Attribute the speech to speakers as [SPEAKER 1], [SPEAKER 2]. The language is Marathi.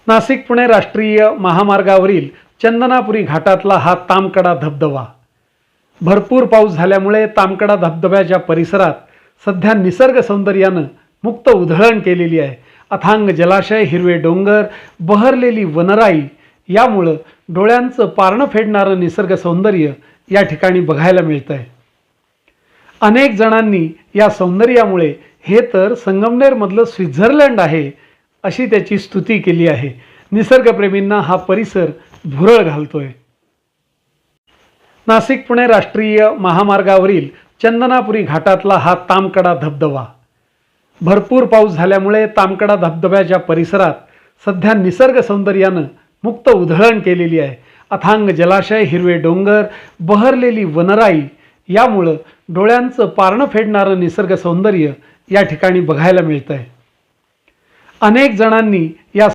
[SPEAKER 1] नाशिक पुणे राष्ट्रीय महामार्गावरील चंदनापुरी घाटातला हा तामकडा धबधबा भरपूर पाऊस झाल्यामुळे तामकडा धबधब्याच्या परिसरात सध्या निसर्ग सौंदर्यानं मुक्त उधळण केलेली आहे। अथांग जलाशय, हिरवे डोंगर, बहरलेली वनराई यामुळे डोळ्यांचं पारणं फेडणारं निसर्ग सौंदर्य या ठिकाणी बघायला मिळतंय। अनेक जणांनी या सौंदर्यामुळे हे तर संगमनेरमधलं स्वित्झर्लंड आहे अशी त्याची स्तुती केली आहे। निसर्गप्रेमींना हा परिसर भुरळ घालतोय। नाशिक पुणे राष्ट्रीय महामार्गावरील चंदनापुरी घाटातला हा तामकडा धबधबा भरपूर पाऊस झाल्यामुळे तामकडा धबधब्याच्या परिसरात सध्या निसर्ग सौंदर्यानं मुक्त उधळण केलेली आहे। अथांग जलाशय, हिरवे डोंगर, बहरलेली वनराई यामुळे डोळ्यांचं पारणं फेडणारं निसर्ग सौंदर्य या ठिकाणी बघायला मिळतंय। अनेक जणांनी या